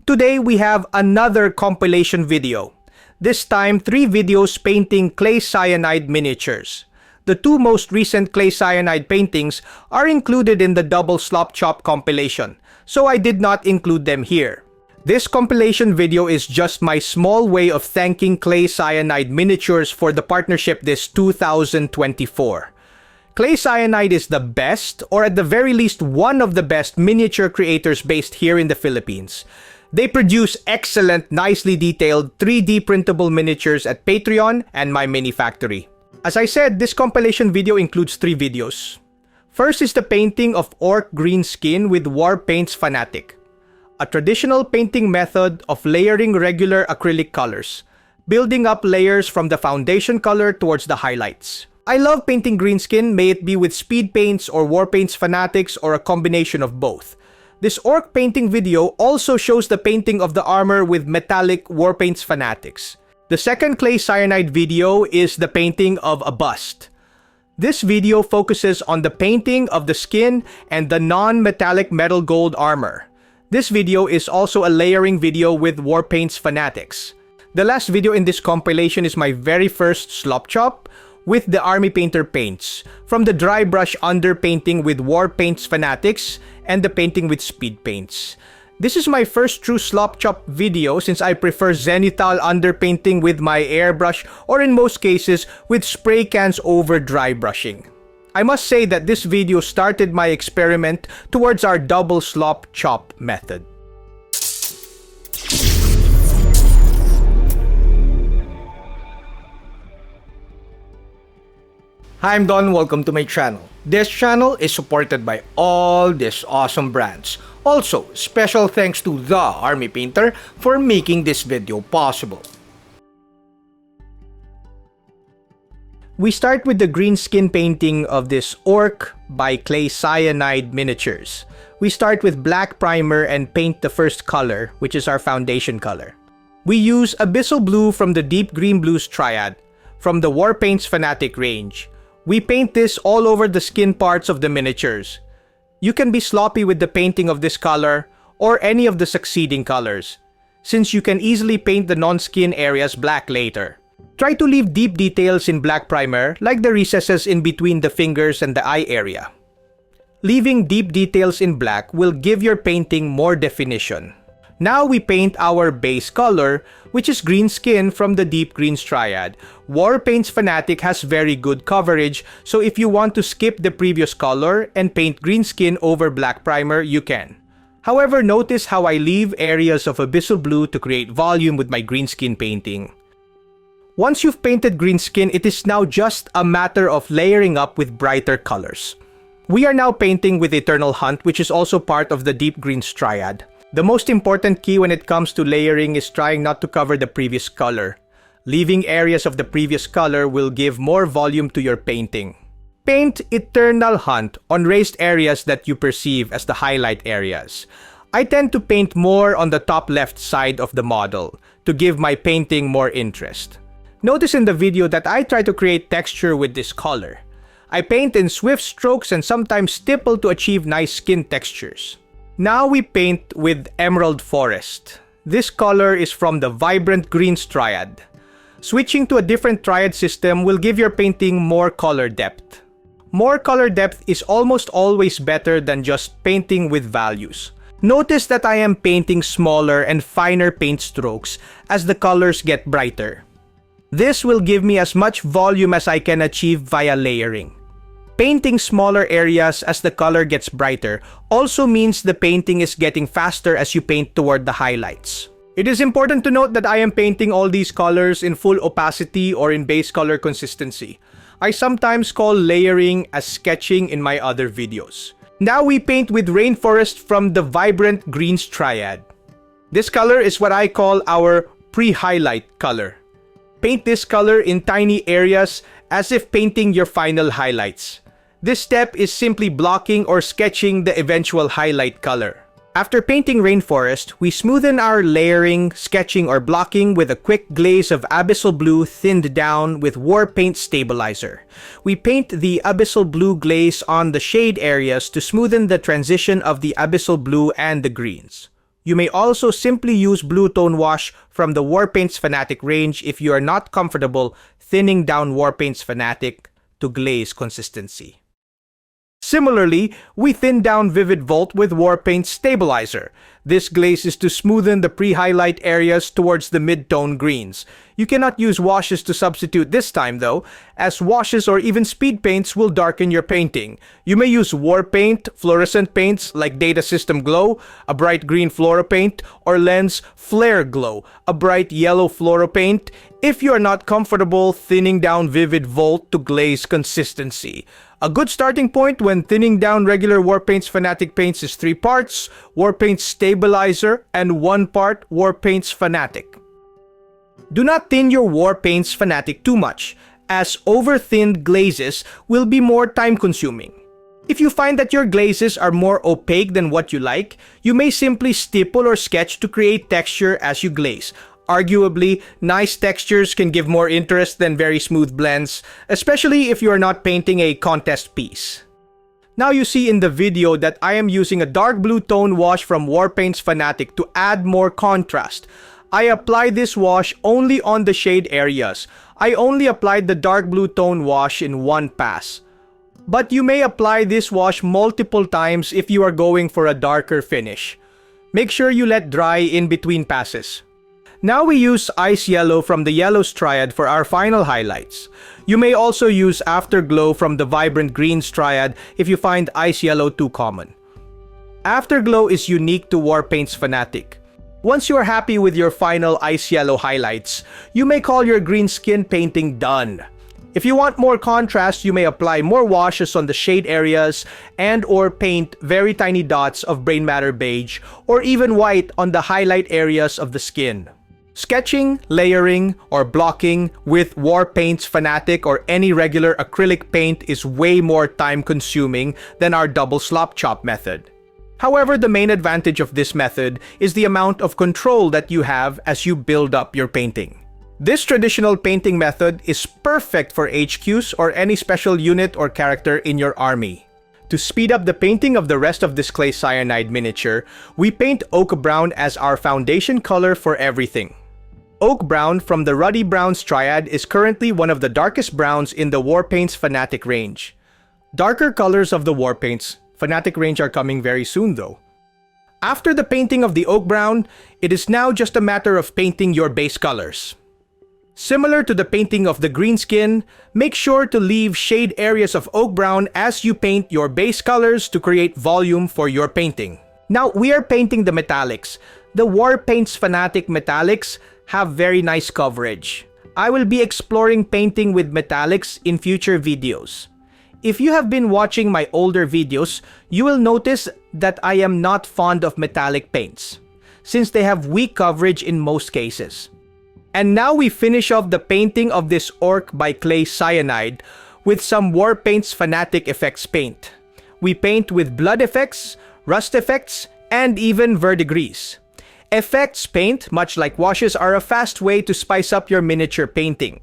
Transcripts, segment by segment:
Today we have another compilation video. This time 3 videos painting clay cyanide miniatures. The 2 most recent clay cyanide paintings are included in the double slop chop compilation, so I did not include them here. This compilation video is just my small way of thanking clay cyanide miniatures for the partnership this 2024. Clay Cyanide is the best, or at the very least one of the best miniature creators based here in the Philippines. They produce excellent, nicely detailed 3D printable miniatures at Patreon and my mini factory. As I said, this compilation video includes 3 videos. First is the painting of Orc green skin with Warpaints Fanatic, a traditional painting method of layering regular acrylic colors, building up layers from the foundation color towards the highlights. I love painting green skin, may it be with speed paints or Warpaints Fanatics or a combination of both. This Orc painting video also shows the painting of the armor with metallic Warpaints Fanatics. The second clay cyanide video is the painting of a bust. This video focuses on the painting of the skin and the non-metallic metal gold armor. This video is also a layering video with Warpaints Fanatics. The last video in this compilation is my very first slop chop with the Army Painter paints, from the dry brush underpainting with Warpaints Fanatics and the painting with speed paints. This is my first true slop chop video since I prefer zenithal underpainting with my airbrush or in most cases with spray cans over dry brushing. I must say that this video started my experiment towards our double slop chop method. Hi, I'm Don. Welcome to my channel. This channel is supported by all these awesome brands. Also, special thanks to the Army Painter for making this video possible. We start with the green skin painting of this Orc by Clay Cyanide Miniatures. We start with black primer and paint the first color, which is our foundation color. We use Abyssal Blue from the Deep Green Blues Triad from the Warpaints Fanatic range. We paint this all over the skin parts of the miniatures. You can be sloppy with the painting of this color or any of the succeeding colors, since you can easily paint the non-skin areas black later. Try to leave deep details in black primer, like the recesses in between the fingers and the eye area. Leaving deep details in black will give your painting more definition. Now we paint our base color, which is green skin from the Deep Greens Triad. Warpaints Fanatic has very good coverage, so if you want to skip the previous color and paint green skin over black primer, you can. However, notice how I leave areas of Abyssal Blue to create volume with my green skin painting. Once you've painted green skin, it is now just a matter of layering up with brighter colors. We are now painting with Eternal Hunt, which is also part of the Deep Greens Triad. The most important key when it comes to layering is trying not to cover the previous color. Leaving areas of the previous color will give more volume to your painting. Paint Eternal Hunt on raised areas that you perceive as the highlight areas. I tend to paint more on the top left side of the model to give my painting more interest. Notice in the video that I try to create texture with this color. I paint in swift strokes and sometimes stipple to achieve nice skin textures. Now we paint with Emerald Forest. This color is from the Vibrant Greens Triad. Switching to a different triad system will give your painting more color depth. More color depth is almost always better than just painting with values. Notice that I am painting smaller and finer paint strokes as the colors get brighter. This will give me as much volume as I can achieve via layering. Painting smaller areas as the color gets brighter also means the painting is getting faster as you paint toward the highlights. It is important to note that I am painting all these colors in full opacity or in base color consistency. I sometimes call layering as sketching in my other videos. Now we paint with Rainforest from the Vibrant Greens Triad. This color is what I call our pre-highlight color. Paint this color in tiny areas as if painting your final highlights. This step is simply blocking or sketching the eventual highlight color. After painting Rainforest, we smoothen our layering, sketching, or blocking with a quick glaze of Abyssal Blue thinned down with Warpaint Stabilizer. We paint the Abyssal Blue glaze on the shade areas to smoothen the transition of the Abyssal Blue and the greens. You may also simply use blue tone wash from the Warpaints Fanatic range if you are not comfortable thinning down Warpaints Fanatic to glaze consistency. Similarly, we thin down Vivid Volt with Warpaint Stabilizer. This glaze is to smoothen the pre-highlight areas towards the mid-tone greens. You cannot use washes to substitute this time though, as washes or even speed paints will darken your painting. You may use Warpaint fluorescent paints like Data System Glow, a bright green fluoro paint, or Lens Flare Glow, a bright yellow fluoro paint, if you are not comfortable thinning down Vivid Volt to glaze consistency. A good starting point when thinning down regular Warpaints Fanatic paints is 3 parts Warpaint Stabilizer and 1 part Warpaints Fanatic. Do not thin your Warpaints Fanatic too much, as over-thinned glazes will be more time-consuming. If you find that your glazes are more opaque than what you like, you may simply stipple or sketch to create texture as you glaze. Arguably, nice textures can give more interest than very smooth blends, especially if you are not painting a contest piece. Now you see in the video that I am using a dark blue tone wash from Warpaints Fanatic to add more contrast. I apply this wash only on the shade areas. I only applied the dark blue tone wash in one pass. But you may apply this wash multiple times if you are going for a darker finish. Make sure you let dry in between passes. Now we use Ice Yellow from the Yellows Triad for our final highlights. You may also use Afterglow from the Vibrant Greens Triad if you find Ice Yellow too common. Afterglow is unique to Warpaints Fanatic. Once you are happy with your final Ice Yellow highlights, you may call your green skin painting done. If you want more contrast, you may apply more washes on the shade areas and/or paint very tiny dots of Brain Matter Beige or even white on the highlight areas of the skin. Sketching, layering, or blocking with Warpaints Fanatic or any regular acrylic paint is way more time-consuming than our double slop chop method. However, the main advantage of this method is the amount of control that you have as you build up your painting. This traditional painting method is perfect for HQs or any special unit or character in your army. To speed up the painting of the rest of this clay cyanide miniature, we paint Oak Brown as our foundation color for everything. Oak Brown from the Ruddy Browns Triad is currently one of the darkest browns in the Warpaints Fanatic range. Darker colors of the Warpaints Fanatic range are coming very soon though. After the painting of the Oak Brown, it is now just a matter of painting your base colors. Similar to the painting of the green skin, make sure to leave shade areas of Oak Brown as you paint your base colors to create volume for your painting. Now we are painting the metallics. The Warpaints Fanatic metallics have very nice coverage. I will be exploring painting with metallics in future videos. If you have been watching my older videos, you will notice that I am not fond of metallic paints, since they have weak coverage in most cases. And now we finish off the painting of this orc by Clay Cyanide with some Warpaints Fanatic effects paint. We paint with blood effects, rust effects, and even verdigris. Effects paint, much like washes, are a fast way to spice up your miniature painting.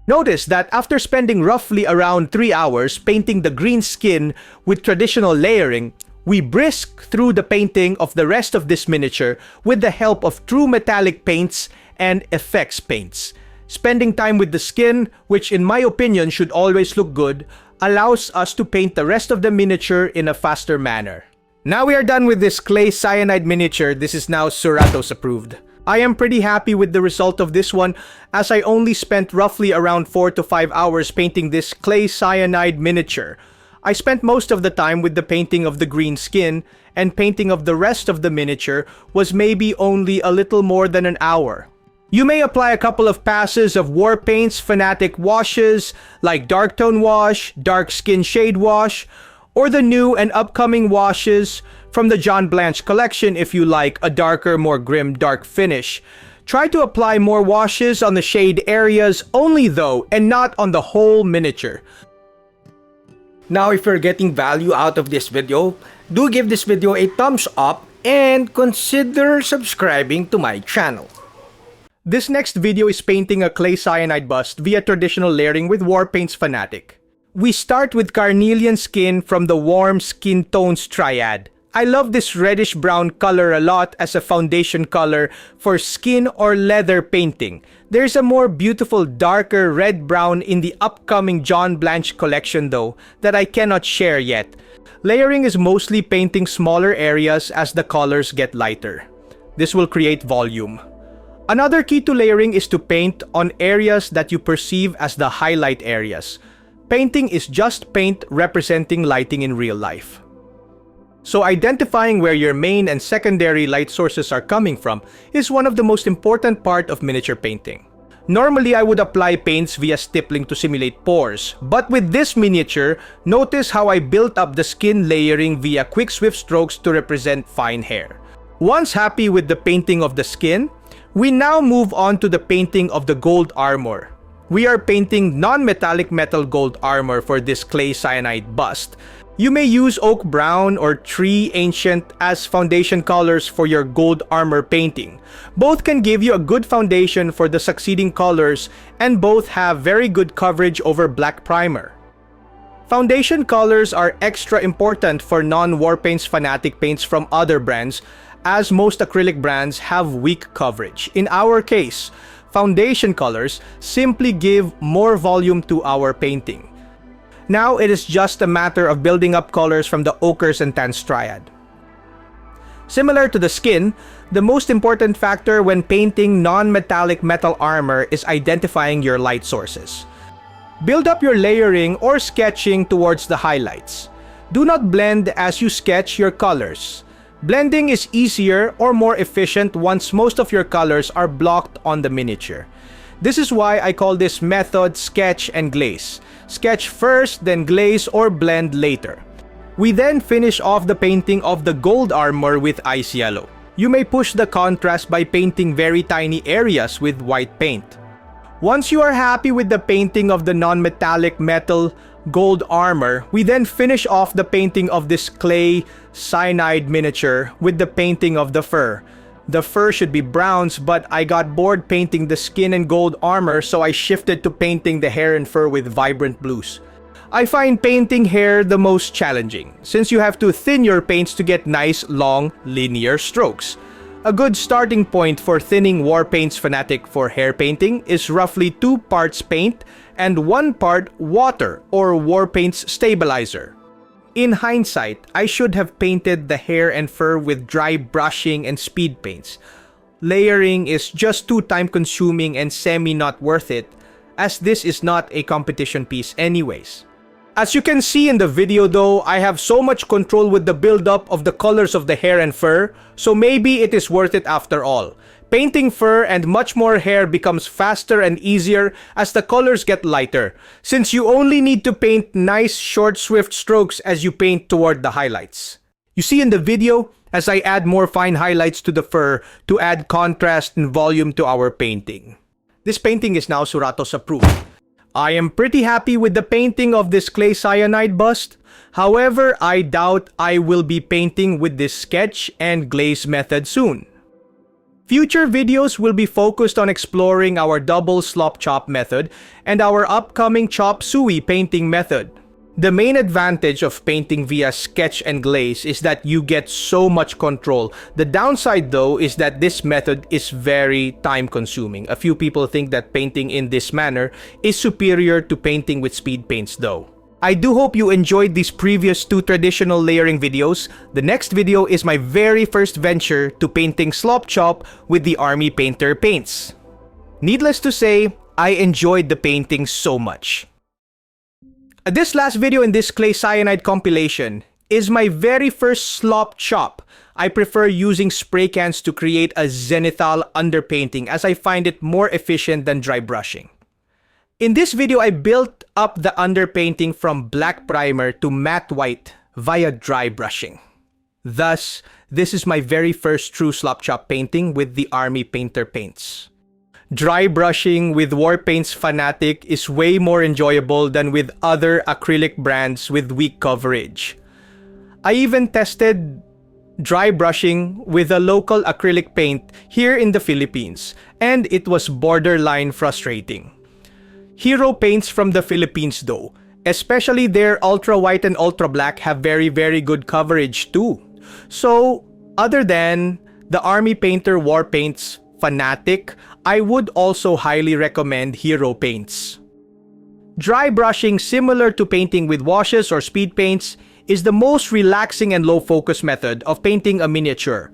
Notice that after spending roughly around 3 hours painting the green skin with traditional layering, we brisk through the painting of the rest of this miniature with the help of true metallic paints and effects paints. Spending time with the skin, which in my opinion should always look good, allows us to paint the rest of the miniature in a faster manner. Now we are done with this Clay Cyanide miniature. This is now Suratos approved. I am pretty happy with the result of this one, as I only spent roughly around 4 to 5 hours painting this Clay Cyanide miniature. I spent most of the time with the painting of the green skin, and painting of the rest of the miniature was maybe only a little more than an hour. You may apply a couple of passes of Warpaints Fanatic washes like Dark Tone Wash, Dark Skin Shade Wash, or the new and upcoming washes from the John Blanche collection if you like a darker, more grim dark finish. Try to apply more washes on the shade areas only though, and not on the whole miniature. Now if you're getting value out of this video, do give this video a thumbs up and consider subscribing to my channel. This next video is painting a Clay Cyanide bust via traditional layering with Warpaints Fanatic. We start with Carnelian Skin from the Warm Skin Tones Triad. I love this reddish brown color a lot as a foundation color for skin or leather painting. There's a more beautiful darker red brown in the upcoming John Blanche collection though that I cannot share yet. Layering is mostly painting smaller areas as the colors get lighter. This will create volume. Another key to layering is to paint on areas that you perceive as the highlight areas. Painting is just paint representing lighting in real life. So identifying where your main and secondary light sources are coming from is one of the most important part of miniature painting. Normally, I would apply paints via stippling to simulate pores, but with this miniature, notice how I built up the skin layering via quick swift strokes to represent fine hair. Once happy with the painting of the skin, we now move on to the painting of the gold armor. We are painting non-metallic metal gold armor for this clay cyanide bust. You may use oak brown or tree ancient as foundation colors for your gold armor painting. Both can give you a good foundation for the succeeding colors and both have very good coverage over black primer. Foundation colors are extra important for non-Warpaints Fanatic paints from other brands, as most acrylic brands have weak coverage. In our case, foundation colors simply give more volume to our painting. Now it is just a matter of building up colors from the ochres and tans triad. Similar to the skin, the most important factor when painting non-metallic metal armor is identifying your light sources. Build up your layering or sketching towards the highlights. Do not blend as you sketch your colors. Blending is easier or more efficient once most of your colors are blocked on the miniature. This is why I call this method sketch and glaze. Sketch first, then glaze or blend later. We then finish off the painting of the gold armor with ice yellow. You may push the contrast by painting very tiny areas with white paint. Once you are happy with the painting of the non-metallic metal gold armor, we then finish off the painting of this clay cyanide miniature with the painting of the fur. The fur should be browns, but I got bored painting the skin and gold armor, so I shifted to painting the hair and fur with vibrant blues. I find painting hair the most challenging, since you have to thin your paints to get nice, long, linear strokes. A good starting point for thinning Warpaints Fanatic for hair painting is roughly 2 parts paint and 1 part water or Warpaints stabilizer. In hindsight, I should have painted the hair and fur with dry brushing and speed paints. Layering is just too time-consuming and semi-not worth it, as this is not a competition piece anyways. As you can see in the video though, I have so much control with the build-up of the colors of the hair and fur, so maybe it is worth it after all. Painting fur and much more hair becomes faster and easier as the colors get lighter, since you only need to paint nice short swift strokes as you paint toward the highlights. You see in the video, as I add more fine highlights to the fur to add contrast and volume to our painting. This painting is now Suratos approved. I am pretty happy with the painting of this clay cyanide bust. However, I doubt I will be painting with this sketch and glaze method soon. Future videos will be focused on exploring our double slop chop method and our upcoming chop suey painting method. The main advantage of painting via sketch and glaze is that you get so much control. The downside though is that this method is very time consuming. A few people think that painting in this manner is superior to painting with speed paints though. I do hope you enjoyed these previous 2 traditional layering videos. The next video is my very first venture to painting slop chop with the Army Painter paints. Needless to say, I enjoyed the painting so much. This last video in this clay cyanide compilation is my very first slop chop. I prefer using spray cans to create a zenithal underpainting as I find it more efficient than dry brushing. In this video, I built up the underpainting from black primer to matte white via dry brushing. Thus, this is my very first true slop chop painting with the Army Painter paints. Dry brushing with Warpaints Fanatic is way more enjoyable than with other acrylic brands with weak coverage. I even tested dry brushing with a local acrylic paint here in the Philippines, and it was borderline frustrating. Hero paints from the Philippines though, especially their ultra white and ultra black, have very good coverage too. So, other than the Army Painter Warpaints Fanatic, I would also highly recommend Hero Paints. Dry brushing, similar to painting with washes or speed paints, is the most relaxing and low-focus method of painting a miniature.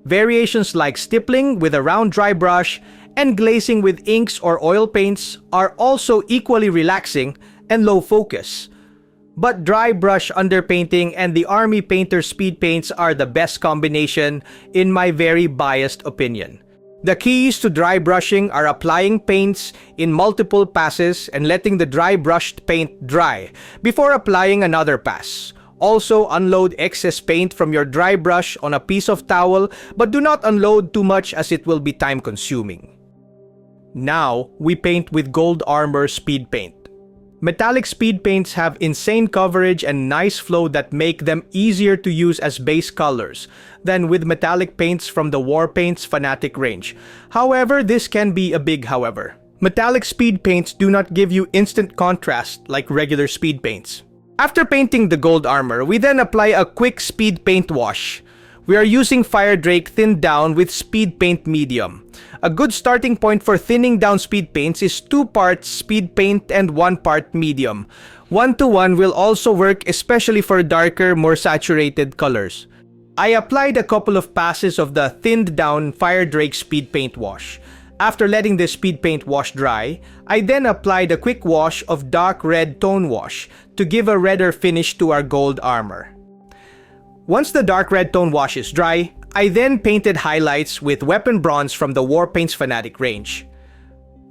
Variations like stippling with a round dry brush and glazing with inks or oil paints are also equally relaxing and low-focus. But dry brush underpainting and the Army Painter speed paints are the best combination in my very biased opinion. The keys to dry brushing are applying paints in multiple passes and letting the dry brushed paint dry before applying another pass. Also, unload excess paint from your dry brush on a piece of towel, but do not unload too much as it will be time-consuming. Now, we paint with Gold Armor Speed Paint. Metallic speed paints have insane coverage and nice flow that make them easier to use as base colors than with metallic paints from the Warpaints Fanatic range. However, this can be a big however. Metallic speed paints do not give you instant contrast like regular speed paints. After painting the gold armor, we then apply a quick speed paint wash. We are using Fire Drake thinned down with speed paint medium. A good starting point for thinning down speed paints is 2 parts speed paint and 1 part medium. 1-to-1 will also work especially for darker, more saturated colors. I applied a couple of passes of the thinned down Fire Drake speed paint wash. After letting the speed paint wash dry, I then applied a quick wash of dark red tone wash to give a redder finish to our gold armor. Once the dark red tone wash is dry, I then painted highlights with weapon bronze from the Warpaints Fanatic range.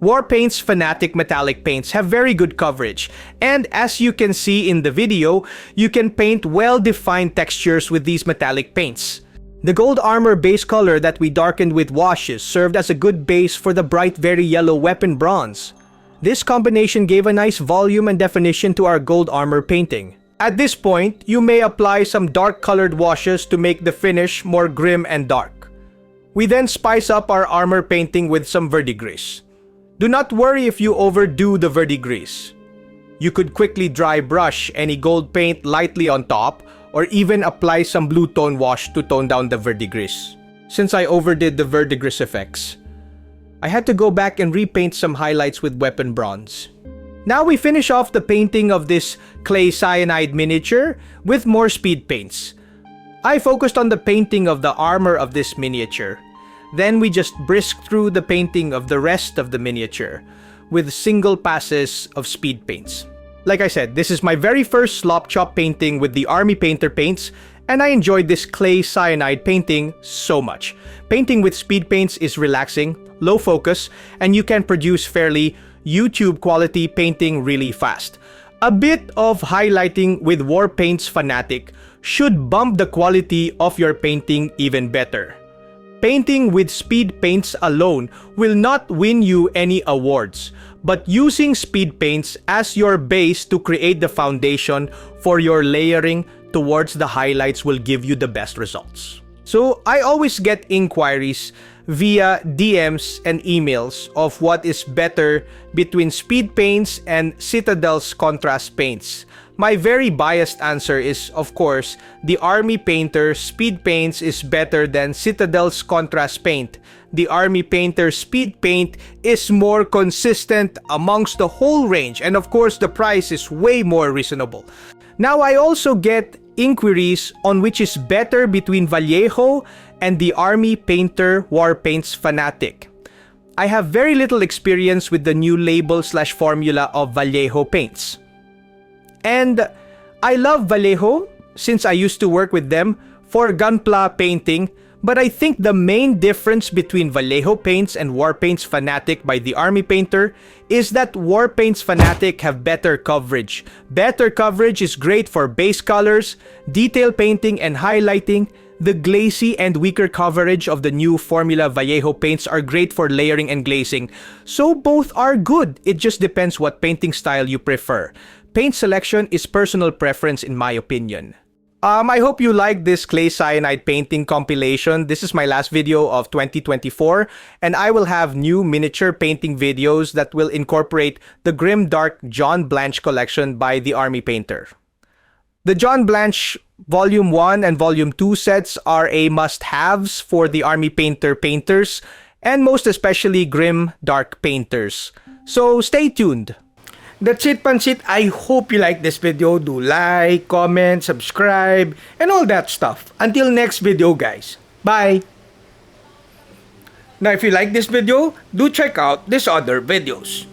Warpaints Fanatic metallic paints have very good coverage, and as you can see in the video, you can paint well-defined textures with these metallic paints. The gold armor base color that we darkened with washes served as a good base for the bright very yellow weapon bronze. This combination gave a nice volume and definition to our gold armor painting. At this point, you may apply some dark colored washes to make the finish more grim and dark. We then spice up our armor painting with some verdigris. Do not worry if you overdo the verdigris. You could quickly dry brush any gold paint lightly on top, or even apply some blue tone wash to tone down the verdigris. Since I overdid the verdigris effects, I had to go back and repaint some highlights with weapon bronze. Now we finish off the painting of this clay cyanide miniature with more speed paints. I focused on the painting of the armor of this miniature. Then we just brisked through the painting of the rest of the miniature with single passes of speed paints. Like I said, this is my very first slop chop painting with the Army Painter paints, and I enjoyed this clay cyanide painting so much. Painting with speed paints is relaxing, low focus, and you can produce fairly YouTube quality painting really fast. A bit of highlighting with Warpaints Fanatic should bump the quality of your painting even better. Painting with speed paints alone will not win you any awards, but using speed paints as your base to create the foundation for your layering towards the highlights will give you the best results. So I always get inquiries via DMs and emails of what is better between speed paints and Citadel's contrast paints. My very biased answer is, of course, the Army Painter Speed Paints is better than Citadel's contrast paint. The Army Painter Speed Paint is more consistent amongst the whole range, and of course the price is way more reasonable. Now I also get inquiries on which is better between Vallejo and the Army Painter Warpaints Fanatic. I have very little experience with the new label/formula of Vallejo paints. And I love Vallejo since I used to work with them for gunpla painting, but I think the main difference between Vallejo paints and Warpaints Fanatic by the Army Painter is that Warpaints Fanatic have better coverage. Better coverage is great for base colors, detail painting, and highlighting. The glazy and weaker coverage of the new Formula Vallejo paints are great for layering and glazing. So both are good, it just depends what painting style you prefer. Paint selection is personal preference in my opinion. I hope you liked this clay cyanide painting compilation. This is my last video of 2024, and I will have new miniature painting videos that will incorporate the Grim Dark John Blanche collection by the Army Painter. The John Blanche Volume 1 and Volume 2 sets are a must-haves for the Army Painter painters, and most especially Grim Dark painters. So stay tuned. That's it, Pansit. I hope you like this video. Do like, comment, subscribe, and all that stuff. Until next video, guys. Bye! Now, if you like this video, do check out these other videos.